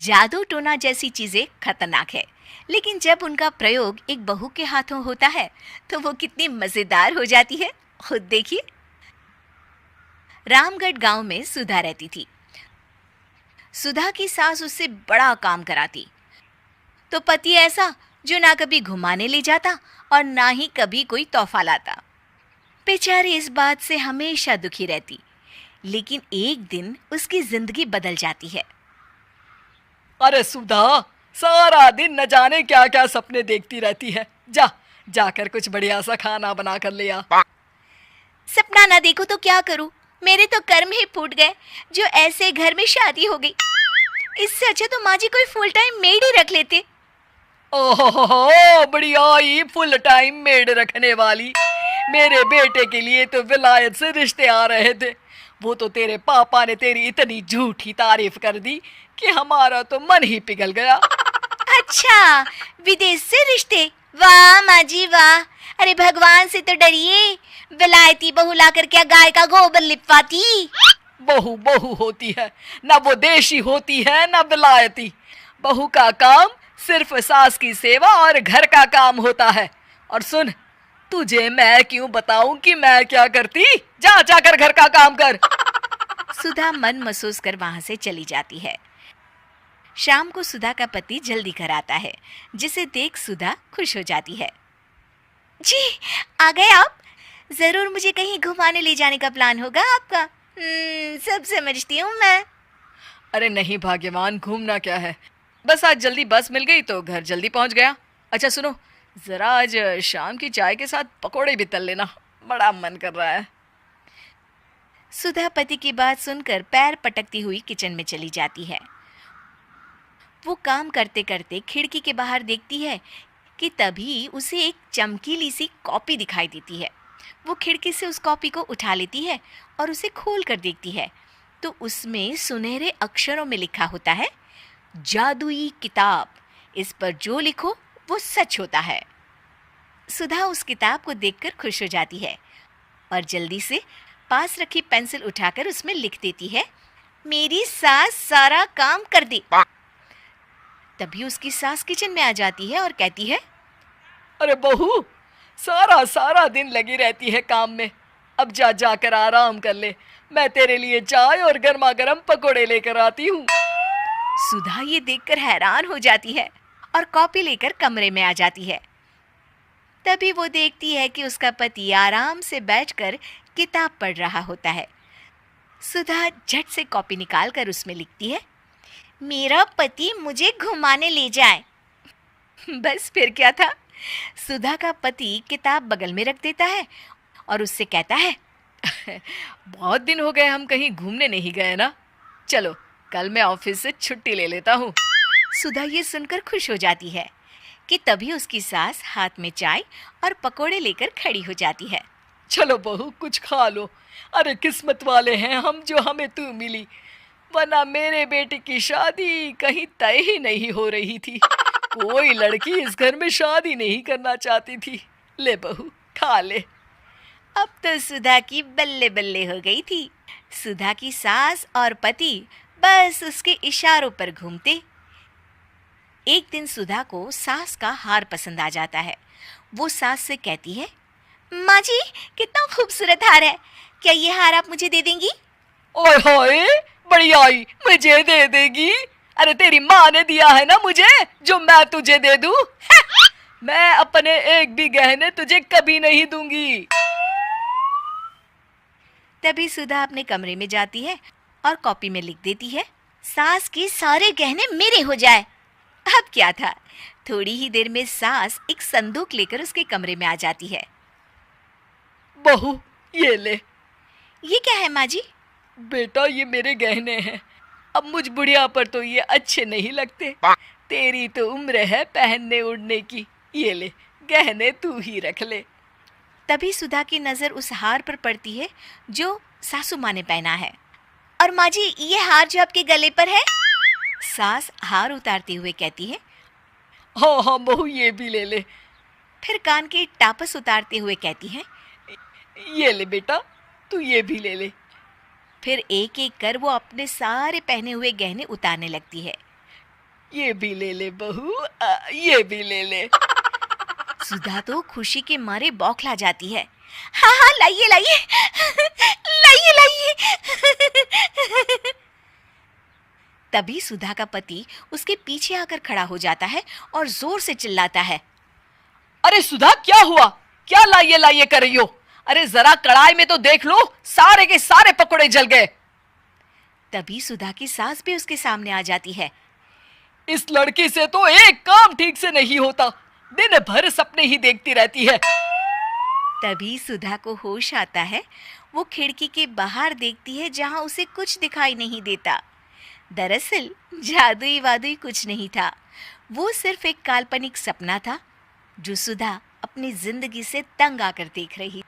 जादू टोना जैसी चीजें खतरनाक है, लेकिन जब उनका प्रयोग एक बहू के हाथों होता है तो वो कितनी मजेदार हो जाती है। खुद देखिए। रामगढ़ गांव में सुधा रहती थी। सुधा की सास उससे बड़ा काम कराती, तो पति ऐसा जो ना कभी घुमाने ले जाता और ना ही कभी कोई तोहफा लाता। बेचारी इस बात से हमेशा दुखी रहती, लेकिन एक दिन उसकी जिंदगी बदल जाती है। अरे सुधा, सारा दिन न जाने क्या क्या सपने देखती रहती है। जाकर कुछ बढ़िया सा खाना बना कर ले आ। सपना ना देखो तो क्या करूं? मेरे तो कर्म ही फूट गए जो ऐसे घर में शादी हो गई। इससे अच्छा तो माँ जी कोई फुल टाइम मेड ही रख लेते। ओहो, बढ़िया ही फुल टाइम मेड रखने वाली। मेरे बेटे के लिए तो विलायत से रिश्ते आ रहे थे। वो तो तेरे पापा ने तेरी इतनी झूठी तारीफ कर दी कि हमारा तो मन ही पिघल गया। अच्छा, विदेश से रिश्ते? वाह माँ जी वाह। अरे भगवान से तो डरिए, विलायती बहू लाकर क्या गाय का गोबर लिपवाती। बहू बहू होती है, ना वो देशी होती है ना विलायती। बहू का काम सिर्फ सास की सेवा और घर का काम होता है। और सुन, तुझे मैं क्यों बताऊं कि मैं क्या करती? जाकर घर का काम कर। सुधा मन महसूस कर वहां से चली जाती है। शाम को सुधा का पति जल्दी घर आता है, जिसे देख सुधा खुश हो जाती है। जी, आ गए आप? जरूर मुझे कहीं घुमाने ले जाने का प्लान होगा आपका। सब समझती हूँ मैं। अरे नहीं भाग्यवान, घूमना क्या है, बस आज जल्दी बस मिल गई तो घर जल्दी पहुंच गया। अच्छा सुनो, जरा आज शाम की चाय के साथ पकोड़े भी तल लेना, बड़ा मन कर रहा है। सुधा पति की बात सुनकर पैर पटकती हुई किचन में चली जाती है। वो काम करते करते खिड़की के बाहर देखती है कि तभी उसे एक चमकीली सी कॉपी दिखाई देती है। वो खिड़की से उस कॉपी को उठा लेती है और उसे खोल कर देखती है तो उसमें सुनहरे अक्षरों में लिखा होता है, जादुई किताब, इस पर जो लिखो वो सच होता है। सुधा उस किताब को देखकर खुश हो जाती है और जल्दी से पास रखी पेंसिल उठाकर उसमें लिख देती है, मेरी सास सारा काम कर दी। तभी उसकी सास किचन में आ जाती है और कहती है, अरे बहू, सारा सारा दिन लगी रहती है काम में, अब जाकर आराम कर ले। मैं तेरे लिए चाय और गर्मा गर्म पकोड़े लेकर आती हूँ। सुधा ये देखकर हैरान हो जाती है और कॉपी लेकर कमरे में आ जाती है। तभी वो देखती है कि उसका पति आराम से बैठकर किताब पढ़ रहा होता है। सुधा झट से कॉपी निकालकर उसमें लिखती है, मेरा पति मुझे घुमाने ले जाए। बस फिर क्या था, सुधा का पति किताब बगल में रख देता है और उससे कहता है, बहुत दिन हो गए हम कहीं घूमने नहीं गए ना, चलो कल मैं ऑफिस से छुट्टी ले लेता हूँ। सुधा ये सुनकर खुश हो जाती है कि तभी उसकी सास हाथ में चाय और पकोड़े लेकर खड़ी हो जाती है। चलो बहू, कुछ खा लो। अरे किस्मत वाले हैं हम जो हमें तू मिली, वरना मेरे बेटे की शादी कहीं तय ही नहीं हो रही थी। कोई लड़की इस घर में शादी नहीं करना चाहती थी। ले बहू, खा ले। अब तो सुधा की बल्ले बल्ले हो गई थी। सुधा की सास और पति बस उसके इशारों पर घूमते। एक दिन सुधा को सास का हार पसंद आ जाता है। वो सास से कहती है, माँ जी कितना खूबसूरत हार है, क्या ये हार आप मुझे दे देंगी? ओए होए, बढ़ियाई, मुझे दे देगी? अरे तेरी माँ ने दिया है ना मुझे, जो मैं तुझे दे दूं? मैं अपने एक भी गहने तुझे कभी नहीं दूंगी। तभी सुधा अपने कमरे में जाती है और कॉपी में लिख देती है, सास के सारे गहने मेरे हो जाए। अब क्या था, थोड़ी ही देर में सास एक संदूक लेकर उसके कमरे में आ जाती है। बहू, ये ले। ये क्या है माँ जी? बेटा, ये मेरे गहने हैं। अब मुझ बुढ़िया पर तो ये अच्छे नहीं लगते। तेरी तो उम्र है पहनने उड़ने की, ये ले, गहने तू ही रख ले। तभी सुधा की नजर उस हार पर पड़ती है जो सासू माँ ने पहना है। और माँ जी, ये हार जो आपके गले पर है? सास हार उतारते हुए कहती है, हाँ हाँ बहू, ये भी ले ले। फिर कान के टापस उतारते हुए कहती है, ये ले बेटा, तू ये भी ले ले। फिर एक एक कर वो अपने सारे पहने हुए गहने उतारने लगती है। ये भी ले ले बहू, ये भी ले ले। सुधा तो खुशी के मारे बौखला जाती है। हाँ हाँ, लाइए लाइए, लाइए लाइए। तभी सुधा का पति उसके पीछे आकर खड़ा हो जाता है और जोर से चिल्लाता है। अरे सुधा, क्या हुआ? क्या लाइए लाइए कर रही हो? अरे जरा कढ़ाई में तो देख लो, सारे के सारे पकोड़े जल गए। तभी सुधा की सास भी उसके सामने आ जाती है। इस लड़की से तो एक काम ठीक से नहीं होता, दिन भर सपने ही देखती रहती है। तभी सुधा को होश आता है। वो खिड़की के बाहर देखती है जहां उसे कुछ दिखाई नहीं देता। दरअसल जादुई वादुई कुछ नहीं था, वो सिर्फ एक काल्पनिक सपना था जो सुधा अपनी जिंदगी से तंग आकर देख रही।